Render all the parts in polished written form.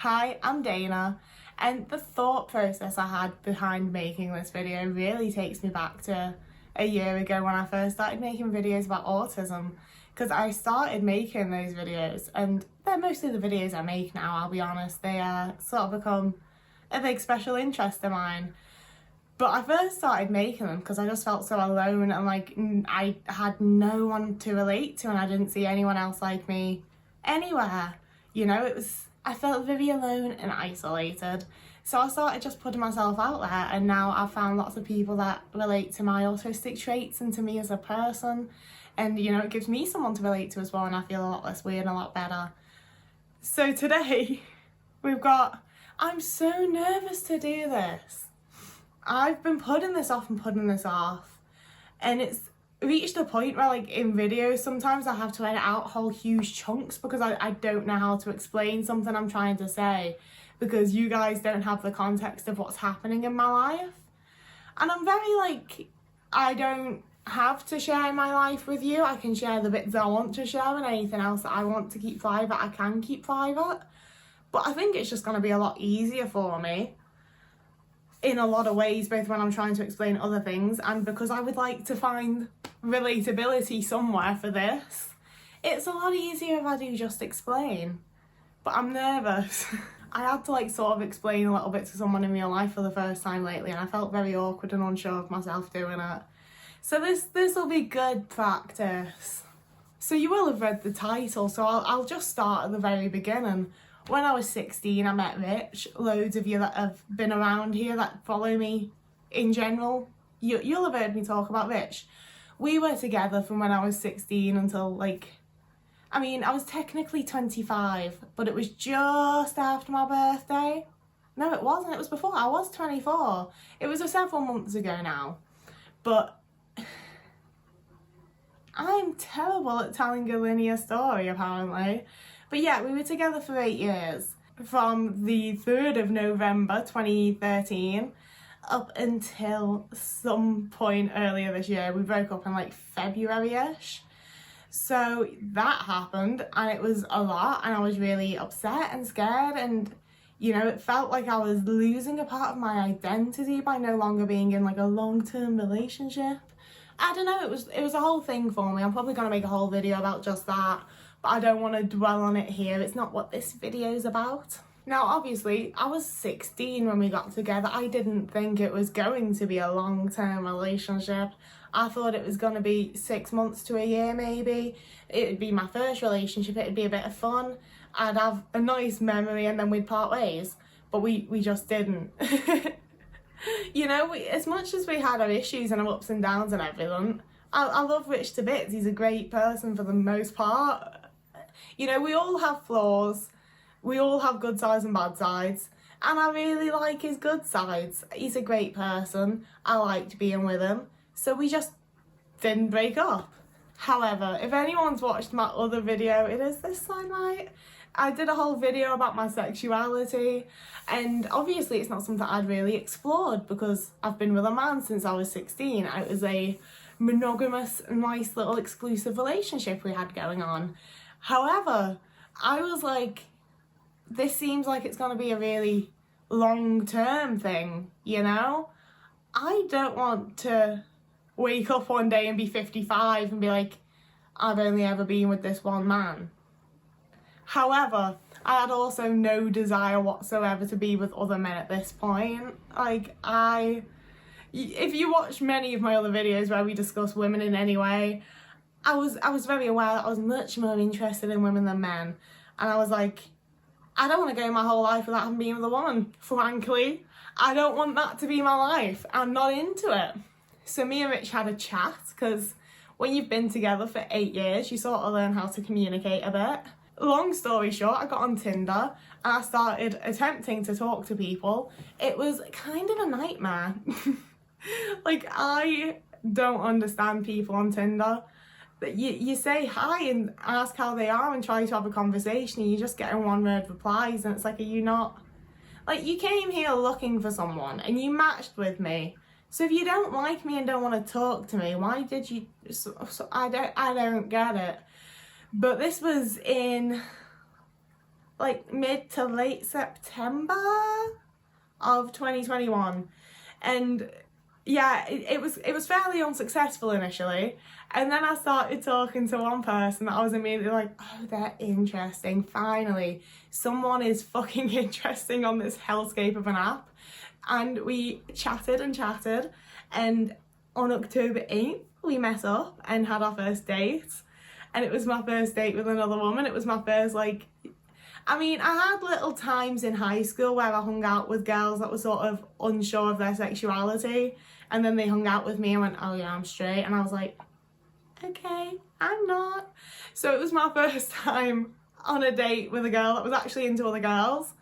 Hi, I'm Dana, and the thought process I had behind making this video really takes me back to a year ago when I first started making videos about autism, because I started making those videos, and they're mostly the videos I make now, I'll be honest. They sort of become a big special interest of mine. But I first started making them because I just felt so alone and like I had no one to relate to, and I didn't see anyone else like me anywhere. I felt very alone and isolated. So I started just putting myself out there, and now I've found lots of people that relate to my autistic traits and to me as a person. And it gives me someone to relate to as well, and I feel a lot less weird and a lot better. So today I'm so nervous to do this. I've been putting this off, and it's reached a point where, like, in videos sometimes I have to edit out whole huge chunks because I don't know how to explain something I'm trying to say, because you guys don't have the context of what's happening in my life. And I'm very like, I don't have to share my life with you. I can share the bits I want to share, and anything else that I want to keep private I can keep private. But I think it's just going to be a lot easier for me in a lot of ways, both when I'm trying to explain other things and because I would like to find relatability somewhere for this. It's a lot easier if I do just explain, but I'm nervous. I had to sort of explain a little bit to someone in real life for the first time lately, and I felt very awkward and unsure of myself doing it. So this will be good practice. So you will have read the title, so I'll just start at the very beginning. When I was 16, I met Rich. Loads of you that have been around here that follow me in general, you'll have heard me talk about Rich. We were together from when I was 16 until I was technically 25, but it was just after my birthday. No, it wasn't. It was before. I was 24. It was several months ago now. But I'm terrible at telling a linear story, apparently. But yeah, we were together for 8 years, from the 3rd of November 2013 up until some point earlier this year. We broke up in February-ish. So that happened, and it was a lot, and I was really upset and scared, and it felt like I was losing a part of my identity by no longer being in a long-term relationship. I don't know, it was a whole thing for me. I'm probably going to make a whole video about just that, but I don't want to dwell on it here. It's not what this video is about. Now, obviously, I was 16 when we got together. I didn't think it was going to be a long-term relationship. I thought it was going to be 6 months to a year, maybe. It would be my first relationship. It would be a bit of fun. I'd have a nice memory, and then we'd part ways. But we just didn't. As much as we had our issues and our ups and downs and everything, I love Rich to bits. He's a great person for the most part. We all have flaws. We all have good sides and bad sides. And I really like his good sides. He's a great person. I liked being with him. So we just didn't break up. However, if anyone's watched my other video, it is this time, right? I did a whole video about my sexuality, and obviously it's not something I'd really explored because I've been with a man since I was 16. It was a monogamous, nice little exclusive relationship we had going on. However, I was like, this seems like it's going to be a really long-term thing, I don't want to wake up one day and be 55 and be like, I've only ever been with this one man. However, I had also no desire whatsoever to be with other men at this point. If you watch many of my other videos where we discuss women in any way, I was very aware that I was much more interested in women than men. And I was like, I don't want to go my whole life without having been with a woman, frankly. I don't want that to be my life. I'm not into it. So me and Rich had a chat, because when you've been together for 8 years, you sort of learn how to communicate a bit. Long story short, I got on Tinder and I started attempting to talk to people. It was kind of a nightmare. I don't understand people on Tinder. You say hi and ask how they are and try to have a conversation, and you're just getting one-word replies, and it's like, are you not... you came here looking for someone and you matched with me. So if you don't like me and don't want to talk to me, why did you... I don't get it. But this was in like mid to late September of 2021. And yeah, it was fairly unsuccessful initially, and then I started talking to one person that I was immediately like, oh, they're interesting, finally someone is fucking interesting on this hellscape of an app. And we chatted and chatted, and on October 8th we met up and had our first date. And it was my first date with another woman. It was my first, like, I mean, I had little times in high school where I hung out with girls that were sort of unsure of their sexuality, and then they hung out with me and went, oh yeah, I'm straight, and I was like, okay, I'm not. So it was my first time on a date with a girl that was actually into other girls,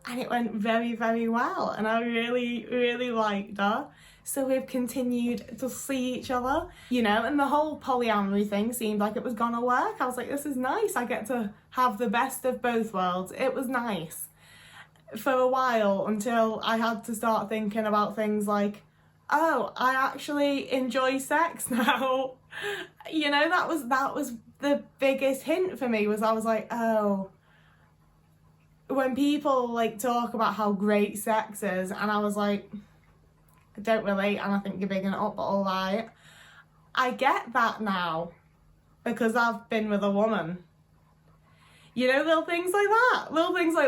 and it went very, very well, and I really, really liked her. So we've continued to see each other, you know, and the whole polyamory thing seemed like it was gonna work. I was like, this is nice. I get to have the best of both worlds. It was nice for a while, until I had to start thinking about things like, oh, I actually enjoy sex now. You know, that was the biggest hint for me, was I was like, oh, when people like talk about how great sex is, and I was like, I don't relate, and I think you're bigging it up, but all right. I get that now, because I've been with a woman. You know, little things like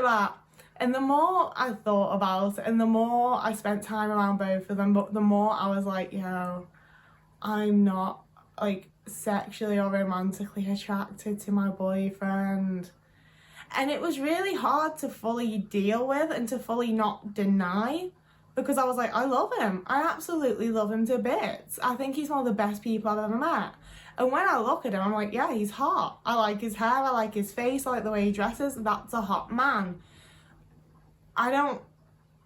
that. And the more I thought about it, and the more I spent time around both of them, but the more I was like, yo, I'm not like sexually or romantically attracted to my boyfriend. And it was really hard to fully deal with and to fully not deny, because I was like, I love him. I absolutely love him to bits. I think he's one of the best people I've ever met. And when I look at him, I'm like, yeah, he's hot. I like his hair, I like his face, I like the way he dresses. That's a hot man. I don't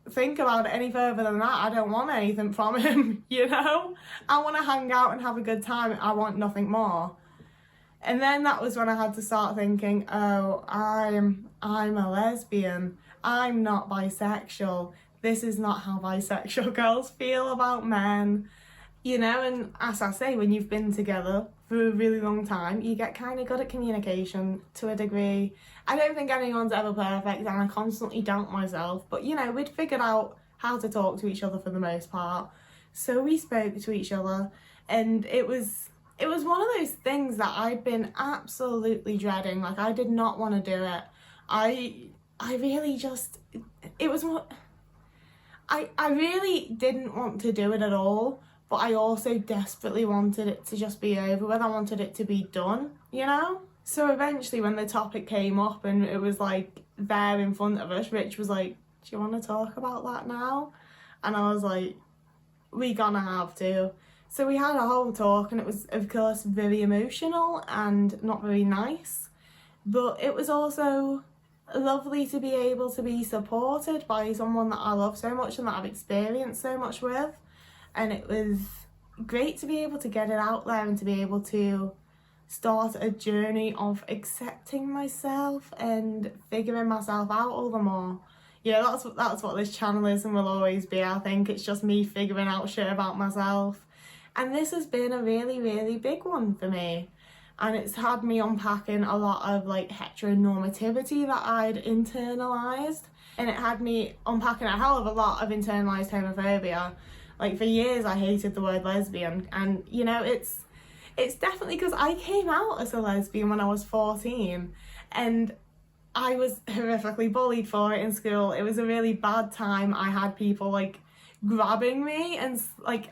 think about it any further than that. I don't want anything from him, you know? I want to hang out and have a good time. I want nothing more. And then that was when I had to start thinking, oh, I'm a lesbian. I'm not bisexual. This is not how bisexual girls feel about men. You know, and as I say, when you've been together for a really long time, you get kind of good at communication to a degree. I don't think anyone's ever perfect, and I constantly doubt myself. But, you know, we'd figured out how to talk to each other for the most part. So we spoke to each other, and it was one of those things that I'd been absolutely dreading. Like, I did not want to do it. I really just, it was what, I really didn't want to do it at all, but I also desperately wanted it to just be over with. I wanted it to be done, you know? So eventually when the topic came up and it was like there in front of us, Rich was like, do you want to talk about that now? And I was like, we're gonna have to. So we had a whole talk, and it was, of course, very emotional and not very nice, but it was also lovely to be able to be supported by someone that I love so much and that I've experienced so much with. And it was great to be able to get it out there and to be able to start a journey of accepting myself and figuring myself out all the more. Yeah, that's what this channel is and will always be. I think it's just me figuring out shit about myself. And this has been a really, really big one for me. And it's had me unpacking a lot of like heteronormativity that I'd internalised. And it had me unpacking a hell of a lot of internalised homophobia. Like, for years I hated the word lesbian. And, you know, it's definitely because I came out as a lesbian when I was 14. And I was horrifically bullied for it in school. It was a really bad time. I had people like grabbing me and like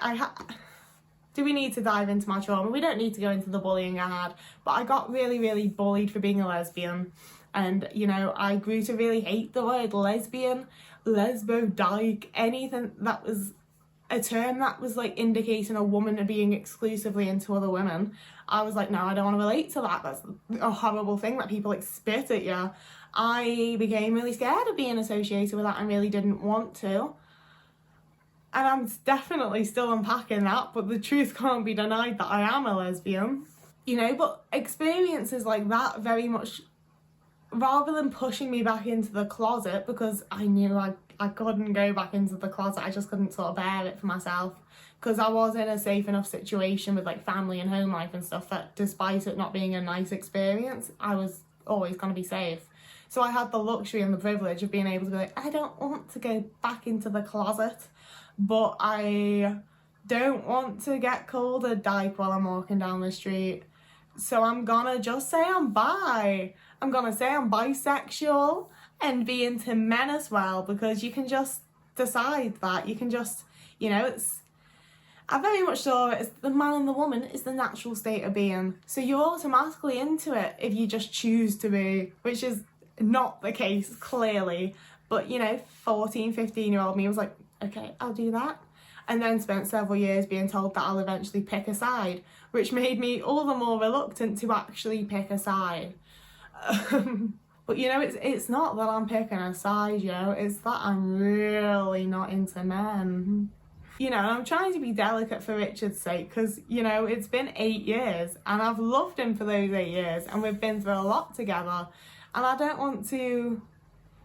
do we need to dive into my trauma? We don't need to go into the bullying I had, but I got really, really bullied for being a lesbian. And, you know, I grew to really hate the word lesbian, lesbo, dyke, anything that was a term that was like indicating a woman being exclusively into other women. I was like, no, I don't want to relate to that. That's a horrible thing that people like spit at you. I became really scared of being associated with that and really didn't want to. And I'm definitely still unpacking that, but the truth can't be denied that I am a lesbian. You know, but experiences like that very much, rather than pushing me back into the closet, because I knew I couldn't go back into the closet, I just couldn't sort of bear it for myself, because I was in a safe enough situation with like family and home life and stuff that despite it not being a nice experience, I was always going to be safe. So I had the luxury and the privilege of being able to be like, I don't want to go back into the closet, but I don't want to get called a dyke while I'm walking down the street. So I'm gonna just say I'm bi. I'm gonna say I'm bisexual and be into men as well, because you can just decide that. You can just, you know, I very much saw it as the man and the woman is the natural state of being. So you're automatically into it if you just choose to be, which is not the case, clearly. But, you know, 14, 15-year-old me was like, okay, I'll do that. And then spent several years being told that I'll eventually pick a side, which made me all the more reluctant to actually pick a side. But, you know, it's not that I'm picking a side, you know, it's that I'm really not into men. You know, I'm trying to be delicate for Richard's sake, because, you know, it's been 8 years and I've loved him for those 8 years and we've been through a lot together. And I don't want to,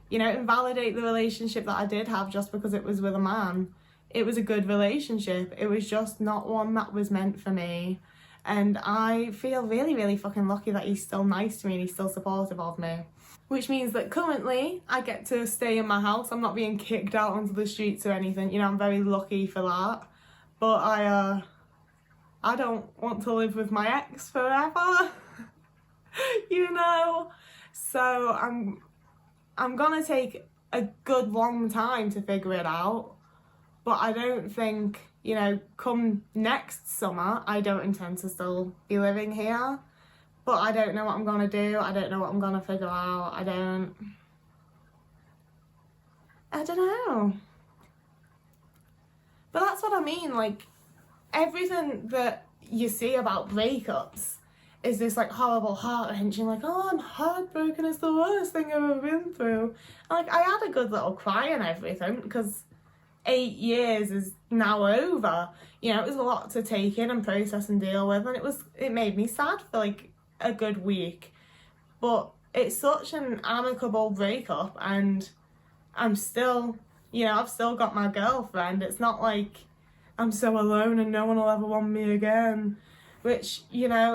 you know, invalidate the relationship that I did have just because it was with a man. It was a good relationship. It was just not one that was meant for me. And I feel really, really fucking lucky that he's still nice to me and he's still supportive of me. Which means that currently I get to stay in my house. I'm not being kicked out onto the streets or anything. You know, I'm very lucky for that. But I don't want to live with my ex forever. You know? So I'm gonna take a good long time to figure it out. But I don't think, you know, come next summer, I don't intend to still be living here. But I don't know what I'm gonna do. I don't know what I'm gonna figure out. I don't know. But that's what I mean, like, everything that you see about breakups is this like horrible heart-wrenching, like, oh, I'm heartbroken, it's the worst thing I've ever been through. And like, I had a good little cry and everything, because 8 years is now over. You know, it was a lot to take in and process and deal with, and it made me sad for like a good week. But it's such an amicable breakup, and I'm still, you know, I've still got my girlfriend. It's not like I'm so alone and no one will ever want me again, which, you know,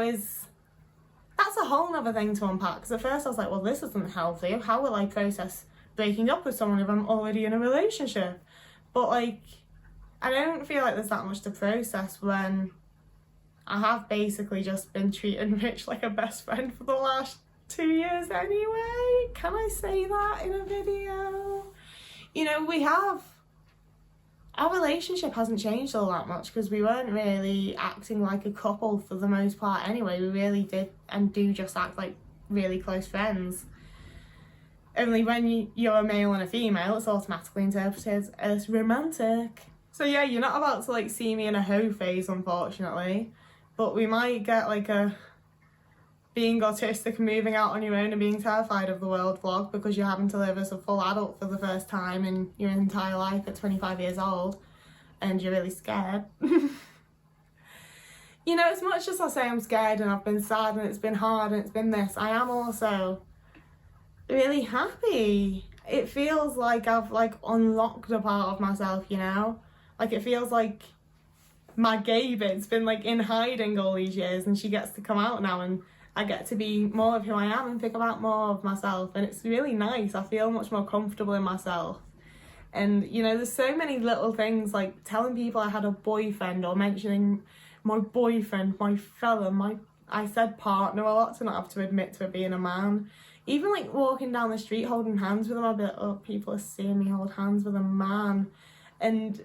that's a whole nother thing to unpack. Because at first I was like, well, this isn't healthy. How will I process breaking up with someone if I'm already in a relationship? But like, I don't feel like there's that much to process when I have basically just been treating Rich like a best friend for the last 2 years anyway. Can I say that in a video? You know, our relationship hasn't changed all that much, because we weren't really acting like a couple for the most part anyway. We really did and do just act like really close friends. Only when you're a male and a female, it's automatically interpreted as romantic. So yeah, you're not about to like see me in a hoe phase, unfortunately. But we might get like a being autistic and moving out on your own and being terrified of the world vlog, because you're having to live as a full adult for the first time in your entire life at 25 years old and you're really scared. You know, as much as I say I'm scared and I've been sad and it's been hard and it's been this, I am also really happy. It feels like I've like unlocked a part of myself, you know? Like, it feels like my gay bit's been like in hiding all these years and she gets to come out now, and I get to be more of who I am and figure out more of myself, and it's really nice. I feel much more comfortable in myself. And you know, there's so many little things, like telling people I had a boyfriend, or mentioning my boyfriend, my fella, I said partner a lot to not have to admit to it being a man. Even like walking down the street holding hands with him, I'd be like, oh, people are seeing me hold hands with a man. And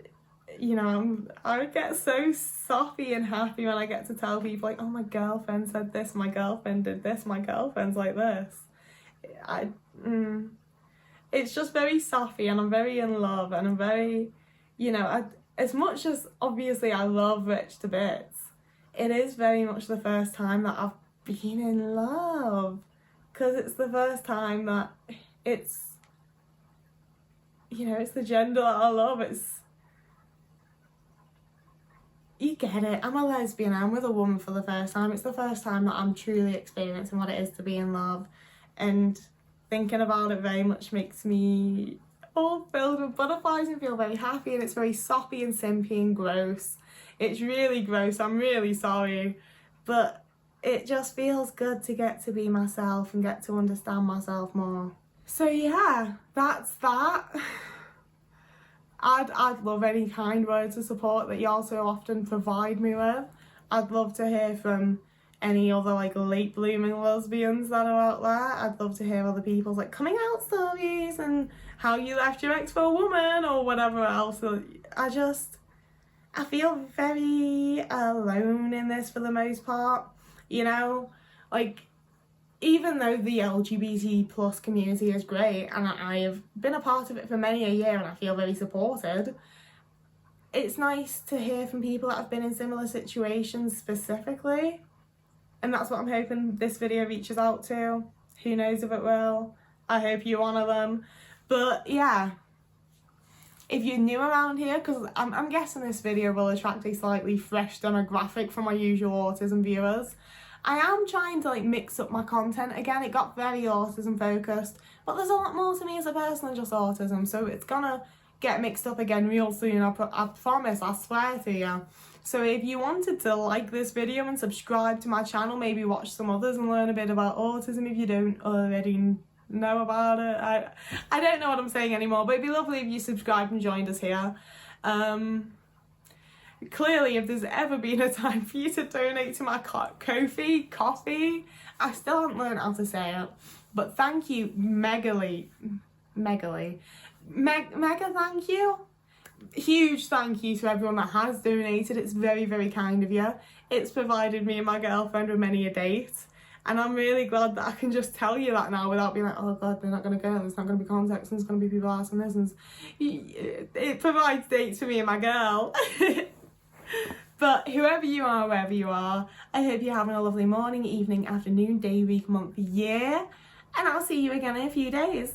you know, I get so soppy and happy when I get to tell people like, oh, my girlfriend said this, my girlfriend did this, my girlfriend's like this. It's just very soppy, and I'm very in love, and I'm very, you know, as much as obviously I love Rich to bits, it is very much the first time that I've been in love, because it's the first time that it's, you know, it's the gender that I love. You get it, I'm a lesbian, I'm with a woman for the first time. It's the first time that I'm truly experiencing what it is to be in love, and thinking about it very much makes me all filled with butterflies and feel very happy, and it's very soppy and simpy and gross. It's really gross, I'm really sorry, but it just feels good to get to be myself and get to understand myself more. So yeah, that's that. I'd love any kind words of support that y'all so often provide me with. I'd love to hear from any other like late blooming lesbians that are out there. I'd love to hear other people's like coming out stories and how you left your ex for a woman or whatever else. I feel very alone in this for the most part, you know, like even though the LGBT plus community is great and I have been a part of it for many a year and I feel very supported, it's nice to hear from people that have been in similar situations specifically, and that's what I'm hoping this video reaches out to. Who knows if it will. I hope you're one of them. But yeah, if you're new around here, because I'm guessing this video will attract a slightly fresh demographic from my usual autism viewers, I am trying to like mix up my content again. It got very autism focused, but there's a lot more to me as a person than just autism, so it's gonna get mixed up again real soon, I promise, I swear to you. So if you wanted to like this video and subscribe to my channel, maybe watch some others and learn a bit about autism if you don't already know about it. I don't know what I'm saying anymore, but it'd be lovely if you subscribed and joined us here. Clearly, if there's ever been a time for you to donate to my coffee, I still haven't learned how to say it, but thank you, mega thank you. Huge thank you to everyone that has donated. It's very, very kind of you. It's provided me and my girlfriend with many a date, and I'm really glad that I can just tell you that now without being like, oh god, they're not going to go, there's not going to be context, and there's going to be people asking this, and it provides dates for me and my girl. But whoever you are, wherever you are, I hope you're having a lovely morning, evening, afternoon, day, week, month, year, and I'll see you again in a few days.